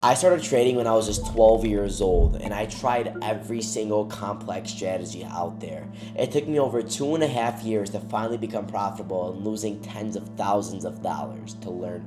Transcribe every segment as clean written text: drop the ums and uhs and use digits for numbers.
I started trading when I was just 12 years old, and I tried every single complex strategy out there. It took me over 2.5 years to finally become profitable and losing tens of thousands of dollars to learn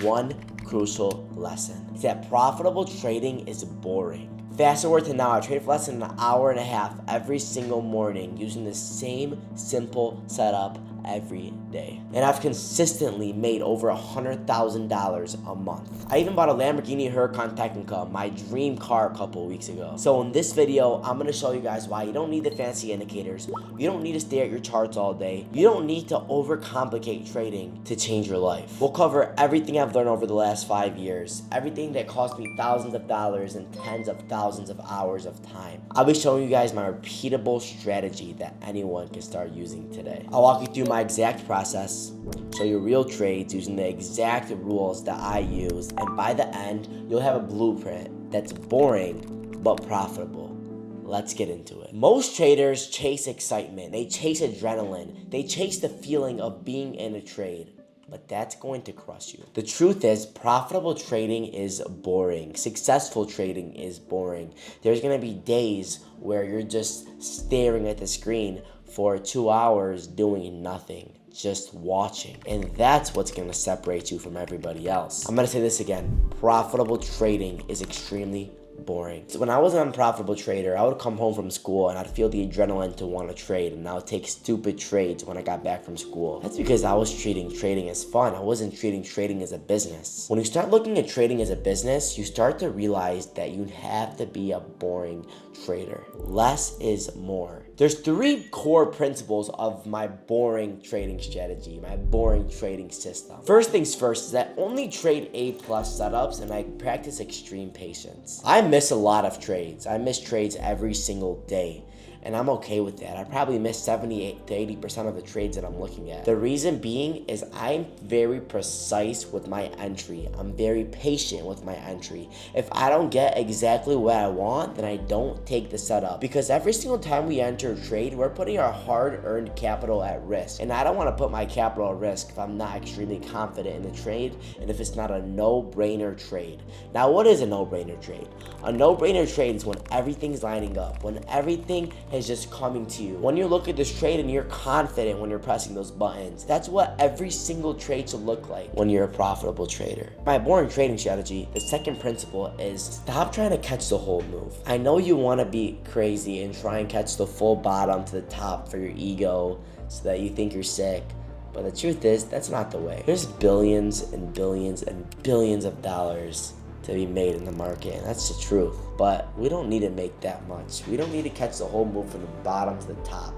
one crucial lesson. It's that profitable trading is boring. Fast forward to now, I trade for less than an hour and a half every single morning using the same simple setup every day. And I've consistently made over $100,000 a month. I even bought a Lamborghini Huracan Tecnica, my dream car, a couple weeks ago. So in this video, I'm gonna show you guys why you don't need the fancy indicators. You don't need to stare at your charts all day. You don't need to overcomplicate trading to change your life. We'll cover everything I've learned over the last 5 years, everything that cost me thousands of dollars and tens of thousands of hours of time. I'll be showing you guys my repeatable strategy that anyone can start using today. I'll walk you through my exact process, show you real trades using the exact rules that I use, and by the end, you'll have a blueprint that's boring but profitable. Let's get into it. Most traders chase excitement, they chase adrenaline, they chase the feeling of being in a trade. But that's going to crush you. The truth is, profitable trading is boring. Successful trading is boring. There's gonna be days where you're just staring at the screen for 2 hours doing nothing, just watching. And that's what's gonna separate you from everybody else. I'm gonna say this again. Profitable trading is extremely boring. So when I was an unprofitable trader, I would come home from school and I'd feel the adrenaline to want to trade, and I would take stupid trades when I got back from school. That's because I was treating trading as fun. I wasn't treating trading as a business. When you start looking at trading as a business, you start to realize that you have to be a boring trader. Less is more. There's 3 core principles of my boring trading strategy, my boring trading system. First things first is that I only trade A+ setups, and I practice extreme patience. I miss a lot of trades. I miss trades every single day, and I'm okay with that. I probably miss 78 to 80% of the trades that I'm looking at. The reason being is I'm very precise with my entry. I'm very patient with my entry. If I don't get exactly what I want, then I don't take the setup, because every single time we enter a trade, we're putting our hard-earned capital at risk, and I don't want to put my capital at risk if I'm not extremely confident in the trade and if it's not a no-brainer trade. Now, what is a no-brainer trade? A no-brainer trade is when everything's lining up, when everything is just coming to you. When you look at this trade and you're confident when you're pressing those buttons. That's what every single trade should look like when you're a profitable trader. My boring trading strategy, the second principle is stop trying to catch the whole move. I know you want to be crazy and try and catch the full bottom to the top for your ego so that you think you're sick. But the truth is, that's not the way. There's billions and billions and billions of dollars to be made in the market, and that's the truth. But we don't need to make that much. We don't need to catch the whole move from the bottom to the top.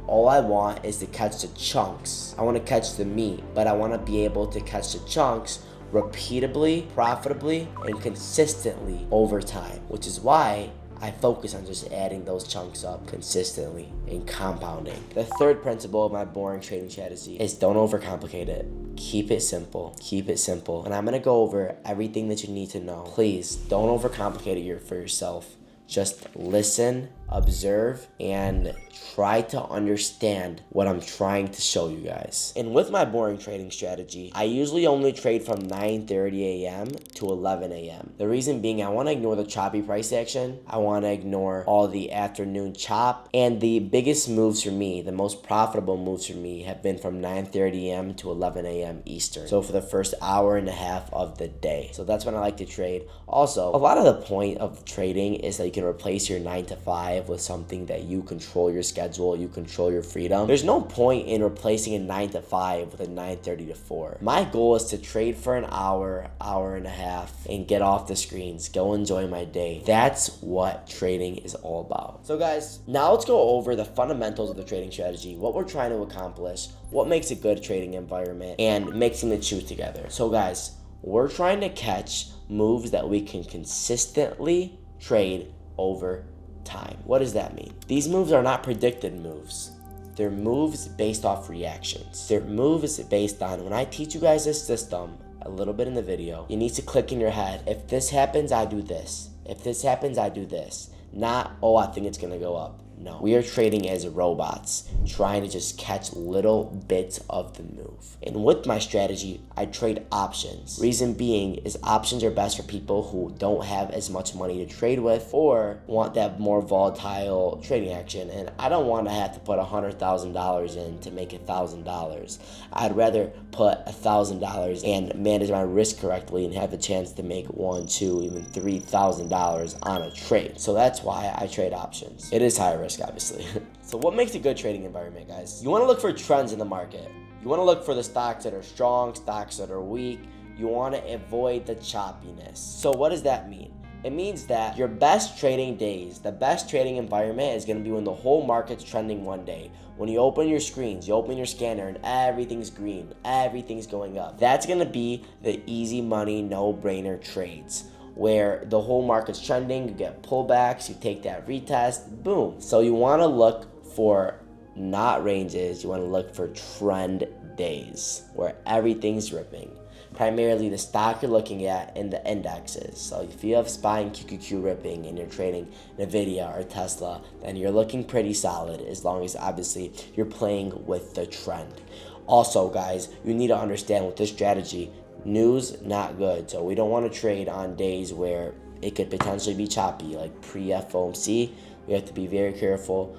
All I want is to catch the chunks. I want to catch the meat, but I want to be able to catch the chunks repeatably, profitably, and consistently over time, which is why I focus on just adding those chunks up consistently and compounding. The third principle of my boring trading strategy is don't overcomplicate it. Keep it simple. Keep it simple. And I'm going to go over everything that you need to know. Please don't overcomplicate it for yourself. Just listen, observe, and try to understand what I'm trying to show you guys. And with my boring trading strategy, I usually only trade from 9:30 a.m. to 11 a.m. The reason being, I want to ignore the choppy price action. I want to ignore all the afternoon chop. And the biggest moves for me, the most profitable moves for me, have been from 9:30 a.m. to 11 a.m. Eastern. So for the first hour and a half of the day. So that's when I like to trade. Also, a lot of the point of trading is that you can replace your 9 to 5 with something that you control your schedule, you control your freedom. There's no point in replacing a 9 to 5 with a 9:30 to 4. My goal is to trade for an hour, hour and a half, and get off the screens, go enjoy my day. That's what trading is all about. So guys, now let's go over the fundamentals of the trading strategy, what we're trying to accomplish, what makes a good trading environment, and mixing the two together. So guys, we're trying to catch moves that we can consistently trade over time. What does that mean? These moves are not predicted moves. They're moves based off reactions. They're moves based on, when I teach you guys this system a little bit in the video, you need to click in your head, if this happens, I do this. If this happens, I do this. Not, oh, I think it's gonna go up. No, we are trading as robots, trying to just catch little bits of the move. And with my strategy, I trade options. Reason being is options are best for people who don't have as much money to trade with or want that more volatile trading action. And I don't want to have to put $100,000 in to make $1,000. I'd rather put $1,000 and manage my risk correctly and have the chance to make $1,000, $2,000, even $3,000 on a trade. So that's why I trade options. It is higher risk, obviously. So what makes a good trading environment, guys? You want to look for trends in the market. You want to look for the stocks that are strong, stocks that are weak. You want to avoid the choppiness. So what does that mean? It means that your best trading days, the best trading environment is going to be when the whole market's trending one day. When you open your screens, you open your scanner and everything's green, everything's going up. That's going to be the easy money, no-brainer trades, where the whole market's trending, you get pullbacks, you take that retest, boom. So you want to look for not ranges, you want to look for trend days where everything's ripping. Primarily the stock you're looking at and the indexes. So if you have SPY and QQQ ripping and you're trading Nvidia or Tesla, then you're looking pretty solid, as long as obviously you're playing with the trend. Also, guys, you need to understand with this strategy, news not good. So we don't want to trade on days where it could potentially be choppy, like pre-FOMC. We have to be very careful.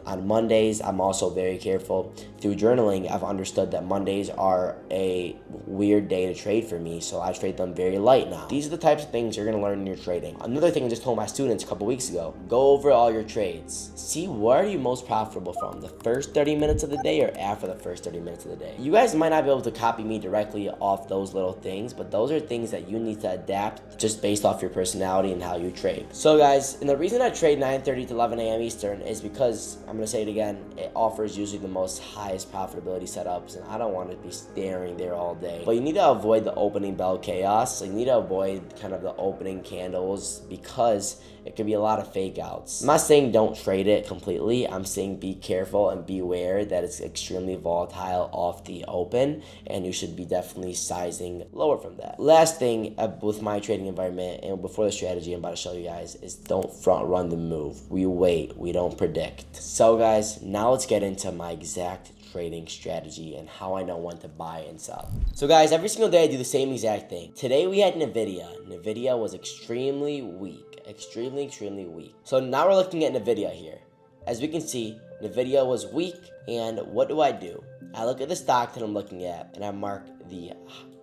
On Mondays, I'm also very careful. Through journaling, I've understood that Mondays are a weird day to trade for me, so I trade them very light now. These are the types of things you're going to learn in your trading. Another thing I just told my students a couple weeks ago, go over all your trades. See where are you most profitable from, the first 30 minutes of the day or after the first 30 minutes of the day. You guys might not be able to copy me directly off those little things, but those are things that you need to adapt just based off your personality and how you trade. So guys, and the reason I trade 9:30 to 11 a.m. Eastern is because, I'm going to say it again, it offers usually the most highest profitability setups, and I don't want to be staring there all day. But you need to avoid the opening bell chaos. So you need to avoid kind of the opening candles because it could be a lot of fake outs. I'm not saying don't trade it completely. I'm saying be careful and beware that it's extremely volatile off the open, and you should be definitely sizing lower from that. Last thing with my trading environment and before the strategy I'm about to show you guys is don't front run the move. We wait, we don't predict. So guys, now let's get into my exact trading strategy and how I know when to buy and sell. So guys, every single day I do the same exact thing. Today we had Nvidia. Nvidia was extremely weak. Extremely weak. So now we're looking at Nvidia here. As we can see, Nvidia was weak, and what do? I look at the stock that I'm looking at, and I mark the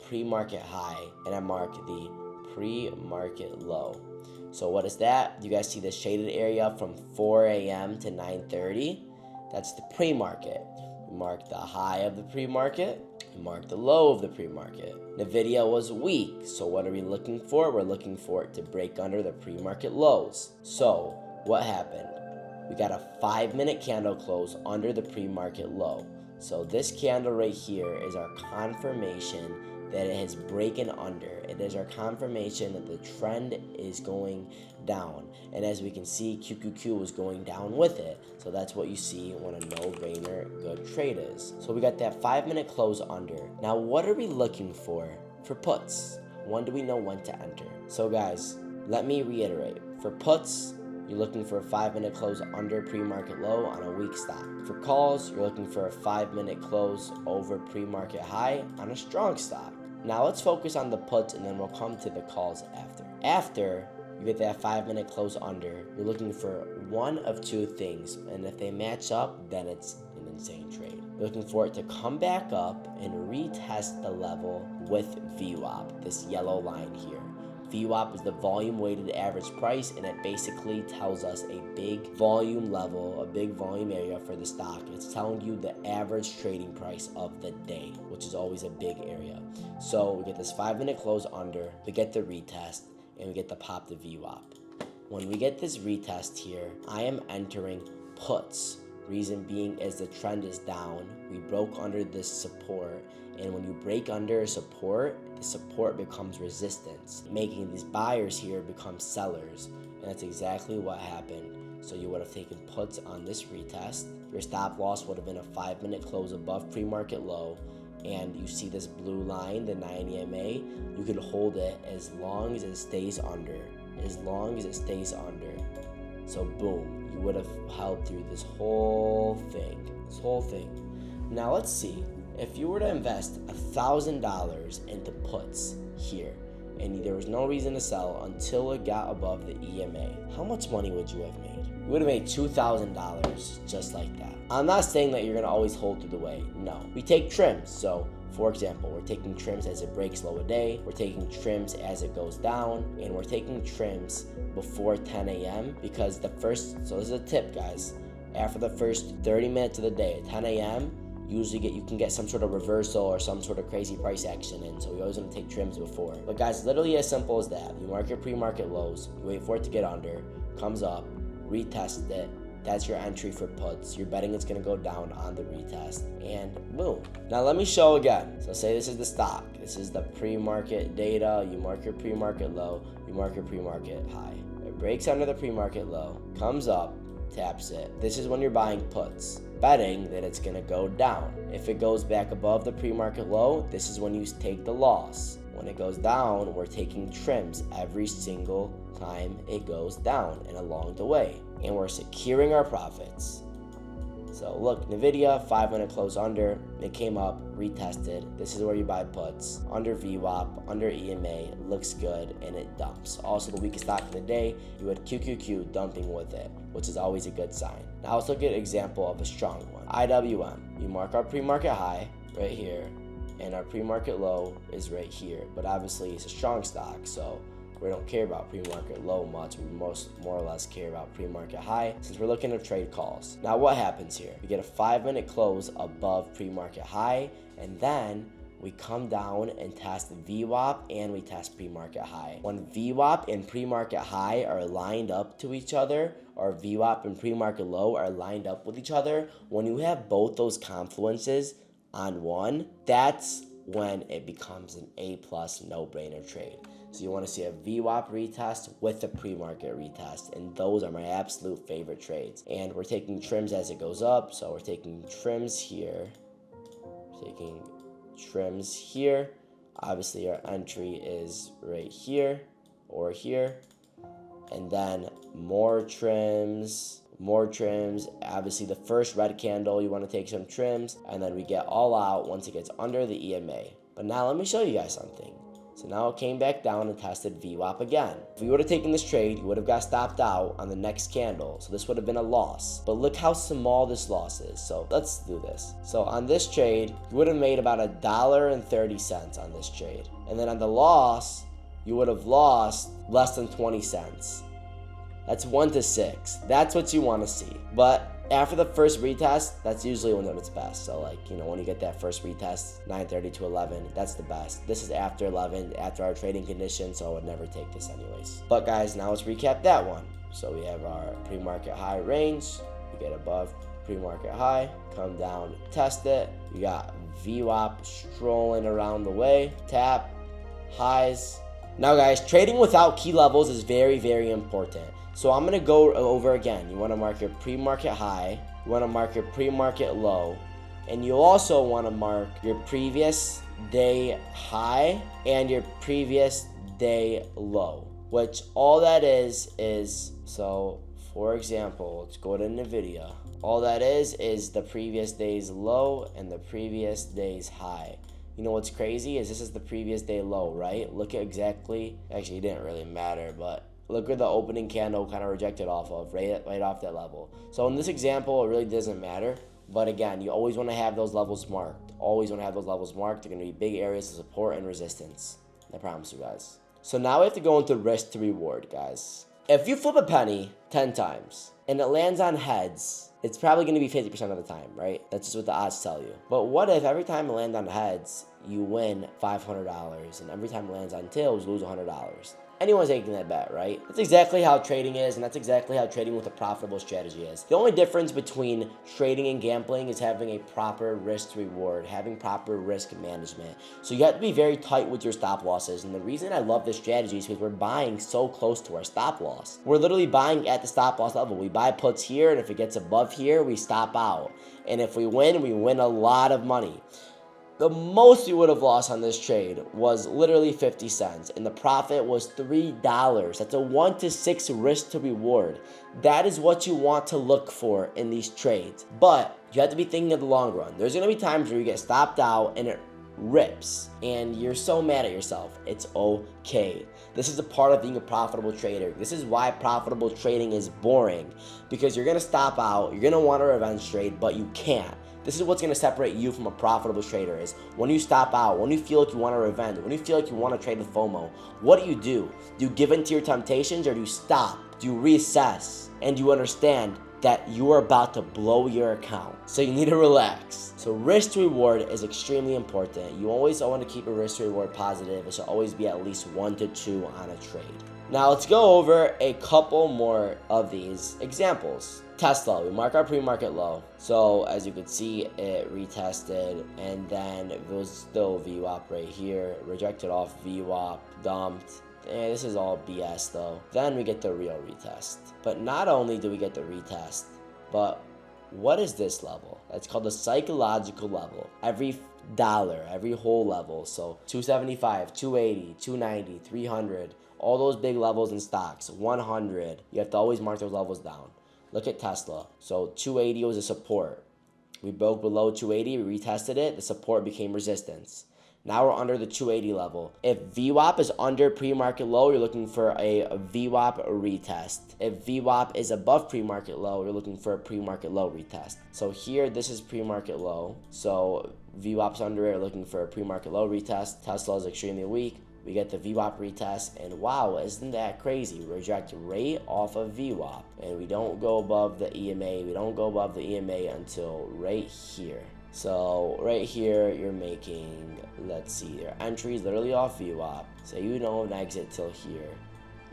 pre-market high, and I mark the pre-market low. So what is that? You guys see the shaded area from 4 a.m. to 9:30? That's the pre-market. We mark the high of the pre-market. We mark the low of the pre-market. Nvidia was weak, so what are we looking for? We're looking for it to break under the pre-market lows. So what happened? We got a 5-minute candle close under the pre-market low. So this candle right here is our confirmation that it has broken under. It is our confirmation that the trend is going down. And as we can see, QQQ was going down with it. So that's what you see when a no-brainer good trade is. So we got that 5-minute close under. Now what are we looking for puts? When do we know when to enter? So guys, let me reiterate. For puts, you're looking for a 5-minute close under pre-market low on a weak stock. For calls, you're looking for a 5-minute close over pre-market high on a strong stock. Now let's focus on the puts, and then we'll come to the calls after. After you get that 5-minute close under, you're looking for one of two things, and if they match up, then it's an insane trade. You're looking for it to come back up and retest the level with VWAP, this yellow line here. VWAP is the volume weighted average price, and it basically tells us a big volume level, a big volume area for the stock. It's telling you the average trading price of the day, which is always a big area. So we get this 5-minute close under, we get the retest, and we get to pop the VWAP. When we get this retest here, I am entering puts. Reason being is the trend is down. We broke under this support, and when you break under support, the support becomes resistance, making these buyers here become sellers, and that's exactly what happened. So you would have taken puts on this retest. Your stop loss would have been a 5-minute close above pre-market low, and you see this blue line, the 9 EMA, you can hold it as long as it stays under. So boom, you would have held through this whole thing. Now let's see, if you were to invest $1,000 into puts here, and there was no reason to sell until it got above the EMA, how much money would you have made? You would have made $2,000 just like that. I'm not saying that you're gonna always hold through the way, no. We take trims, so for example, we're taking trims as it breaks low a day, we're taking trims as it goes down, and we're taking trims before 10 a.m. because so this is a tip, guys, after the first 30 minutes of the day at 10 a.m., usually you can get some sort of reversal or some sort of crazy price action in, so we always want to take trims before. But guys, literally as simple as that. You mark your pre-market lows, you wait for it to get under, comes up, retest it, that's your entry for puts. You're betting it's gonna go down on the retest, and boom. Now let me show again. So say this is the stock, this is the pre-market data, you mark your pre-market low, you mark your pre-market high. It breaks under the pre-market low, comes up, taps it. This is when you're buying puts, betting that it's gonna go down. If it goes back above the pre-market low, this is when you take the loss. When it goes down, we're taking trims every single time it goes down and along the way, and we're securing our profits. So look, NVIDIA, 5-minute close under, it came up, retested. This is where you buy puts, under VWAP, under EMA, looks good, and it dumps. Also the weakest stock of the day, you had QQQ dumping with it, which is always a good sign. Now let's look at an example of a strong one. IWM, you mark our pre-market high right here, and our pre-market low is right here, but obviously it's a strong stock, so we don't care about pre-market low much. We more or less care about pre-market high since we're looking to trade calls. Now what happens here? We get a 5-minute close above pre-market high, and then we come down and test VWAP and we test pre-market high. When VWAP and pre-market high are lined up to each other, or VWAP and pre-market low are lined up with each other, when you have both those confluences on one, that's when it becomes an A+ no-brainer trade. So you want to see a VWAP retest with a pre-market retest, and those are my absolute favorite trades. And we're taking trims as it goes up, so we're taking trims here, Obviously our entry is right here or here, and then more trims. Obviously the first red candle, you want to take some trims, and then we get all out once it gets under the EMA. But now let me show you guys something. So now it came back down and tested VWAP again. If you would have taken this trade, you would have got stopped out on the next candle. So this would have been a loss. But look how small this loss is. So let's do this. So on this trade, you would have made about $1.30 on this trade. And then on the loss, you would have lost less than 20 cents. That's 1 to 6. That's what you want to see. But after the first retest, that's usually when it's best. So when you get that first retest, 9:30 to 11, that's the best. This is after 11, after our trading condition, so I would never take this anyways. But guys, now let's recap that one. So we have our pre-market high range, we get above pre-market high, come down, test it. We got VWAP strolling around the way, tap, highs. Now guys, trading without key levels is very, very important. So I'm going to go over again. You want to mark your pre-market high, you want to mark your pre-market low, and you also want to mark your previous day high and your previous day low, which all that is, so for example, let's go to NVIDIA. All that is the previous day's low and the previous day's high. You know what's crazy is this is the previous day low, right? Look at actually it didn't really matter, but look where the opening candle kind of rejected off of, right off that level. So in this example, it really doesn't matter. But again, you always want to have those levels marked. Always want to have those levels marked. They're going to be big areas of support and resistance. I promise you guys. So now we have to go into risk to reward, guys. If you flip a penny 10 times and it lands on heads, it's probably going to be 50% of the time, right? That's just what the odds tell you. But what if every time it lands on heads, you win $500, and every time it lands on tails, you lose $100? Anyone's taking that bet, right? That's exactly how trading is, and that's exactly how trading with a profitable strategy is. The only difference between trading and gambling is having a proper risk to reward, having proper risk management. So you have to be very tight with your stop losses, and the reason I love this strategy is because we're buying so close to our stop loss. We're literally buying at the stop loss level. We buy puts here, and if it gets above here, we stop out. And if we win a lot of money. The most you would have lost on this trade was literally 50 cents, and the profit was $3. That's a 1 to 6 risk to reward. That is what you want to look for in these trades. But you have to be thinking of the long run. There's going to be times where you get stopped out and it rips and you're so mad at yourself. It's okay. This is a part of being a profitable trader. This is why profitable trading is boring, because you're going to stop out, you're going to want a revenge trade, but you can't. This is what's going to separate you from a profitable trader, is when you stop out, when you feel like you want a revenge, when you feel like you want to trade with FOMO, what do? Do you give in to your temptations, or do you stop? Do you reassess? And do you understand that you are about to blow your account? So you need to relax. So risk to reward is extremely important. You always want to keep a risk to reward positive. It should always be at least 1 to 2 on a trade. Now let's go over a couple more of these examples. Tesla, we mark our pre-market low. So as you can see, it retested and then it was still VWAP right here, rejected off VWAP, dumped. This is all BS though. Then we get the real retest. But not only do we get the retest, but what is this level? It's called the psychological level. Every dollar, every whole level. So 275, 280, 290, 300, all those big levels in stocks, 100. You have to always mark those levels down. Look at Tesla. So 280 was a support. We broke below 280, we retested it, the support became resistance. Now we're under the 280 level. If VWAP is under pre-market low, you're looking for a VWAP retest. If VWAP is above pre-market low, you're looking for a pre-market low retest. So here, this is pre-market low. So VWAP's under it, looking for a pre-market low retest. Tesla is extremely weak. We get the VWAP retest, and wow, isn't that crazy? We reject right off of VWAP, and we don't go above the EMA. We don't go above the EMA until right here. So right here, you're making, let's see, your entries literally off VWAP. So you don't exit till here.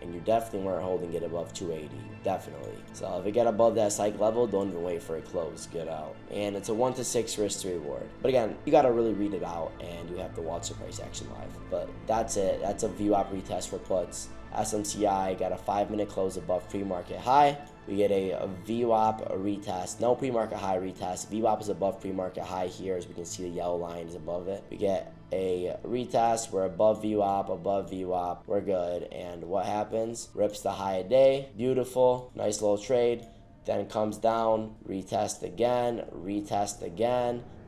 And you definitely weren't holding it above 280, definitely. So if we get above that psych level, don't even wait for it close, get out. And it's a 1 to 6 risk to reward. But again, you gotta really read it out and you have to watch the price action live. But that's it, that's a VWAP retest for puts. SMCI got a 5-minute close above pre-market high. We get a VWAP retest, no pre-market high retest. VWAP is above pre-market high here, as we can see the yellow line is above it. We get a retest, we're above VWAP, we're good. And what happens? Rips the high a day, beautiful, nice little trade. Then comes down, retest again,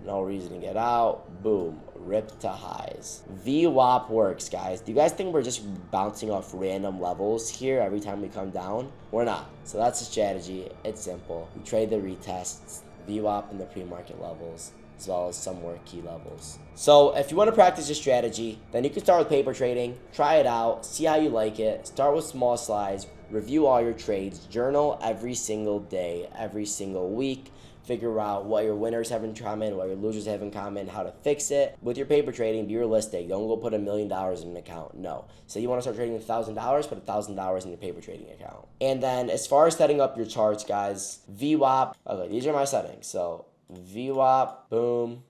no reason to get out, boom, rip to highs. VWAP works, guys. Do you guys think we're just bouncing off random levels here every time we come down? We're not. So that's the strategy. It's simple. We trade the retests, VWAP in the pre-market levels, as well as some more key levels. So if you want to practice this strategy, then you can start with paper trading, try it out, see how you like it, start with small slides, review all your trades, journal every single day, every single week, figure out what your winners have in common, what your losers have in common, how to fix it. With your paper trading, be realistic. Don't go put $1 million in an account. No. So you want to start trading with $1,000, put $1,000 in your paper trading account. And then as far as setting up your charts, guys, VWAP, okay, these are my settings. So VWAP, boom.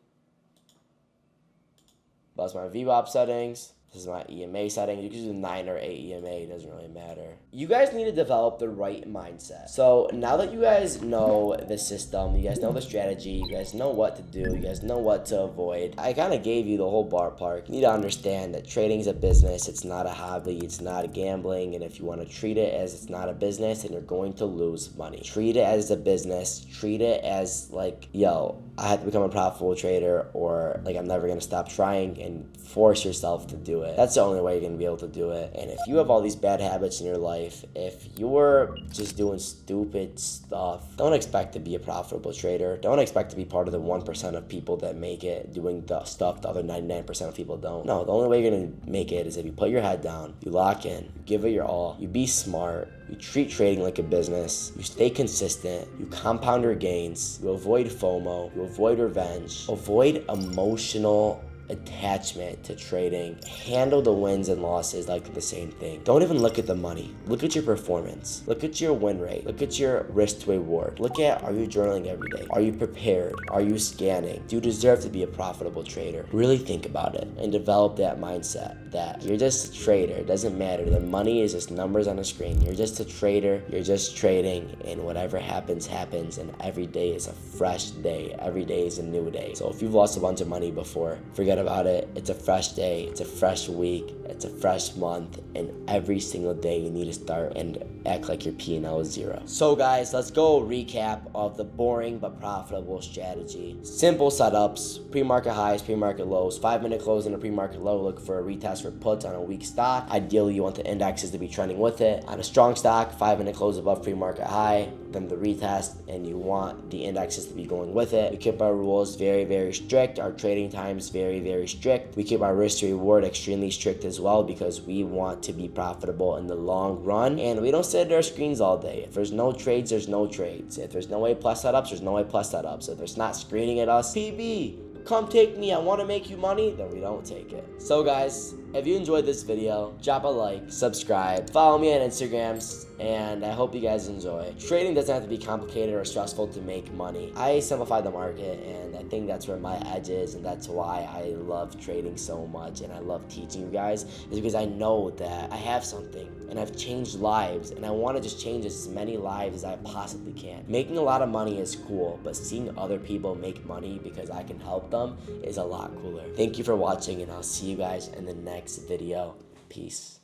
That's my VWAP settings. This is my EMA setting. You can do 9 or 8 EMA, it doesn't really matter. You guys need to develop the right mindset. So now that you guys know the system, you guys know the strategy, you guys know what to do, you guys know what to avoid. I kind of gave you the whole ballpark. You need to understand that trading is a business. It's not a hobby. It's not a gambling. And if you want to treat it as it's not a business, then you're going to lose money. Treat it as a business. Treat it as like, yo, I have to become a profitable trader, or like I'm never going to stop trying, and force yourself to do it. That's the only way you're going to be able to do it. And if you have all these bad habits in your life, if you're just doing stupid stuff, don't expect to be a profitable trader. Don't expect to be part of the 1% of people that make it doing the stuff the other 99% of people don't. No, the only way you're going to make it is if you put your head down, you lock in, you give it your all, you be smart, you treat trading like a business, you stay consistent, you compound your gains, you avoid FOMO, you avoid revenge, avoid emotional attachment to trading. Handle the wins and losses like the same thing. Don't even look at the money. Look at your performance. Look at your win rate. Look at your risk to reward. Look at, are you journaling every day? Are you prepared? Are you scanning? Do you deserve to be a profitable trader? Really think about it and develop that mindset that you're just a trader. It doesn't matter. The money is just numbers on a screen. You're just a trader. You're just trading, and whatever happens, happens, and every day is a fresh day. Every day is a new day. So if you've lost a bunch of money before, forget about it. It's a fresh day. It's a fresh week. It's a fresh month, and every single day you need to start and act like your P&L is zero. So guys, let's go recap of the boring but profitable strategy. Simple setups, pre-market highs, pre-market lows, 5-minute close in a pre-market low, look for a retest for puts on a weak stock. Ideally, you want the indexes to be trending with it. On a strong stock, 5-minute close above pre-market high, then the retest, and you want the indexes to be going with it. We keep our rules very, very strict. Our trading times very, very strict. We keep our risk to reward extremely strict as well, because we want to be profitable in the long run, and we don't sit at our screens all day. If there's no trades, there's no trades. If there's no A plus setups, there's no A plus setups. If there's not screening at us, PB, come take me, I want to make you money, then we don't take it. So guys, if you enjoyed this video, drop a like, subscribe, follow me on Instagram, and I hope you guys enjoy. Trading doesn't have to be complicated or stressful to make money. I simplify the market, and I think that's where my edge is, and that's why I love trading so much, and I love teaching you guys, is because I know that I have something, and I've changed lives, and I want to just change as many lives as I possibly can. Making a lot of money is cool, but seeing other people make money because I can help them is a lot cooler. Thank you for watching, and I'll see you guys in the next video. Peace.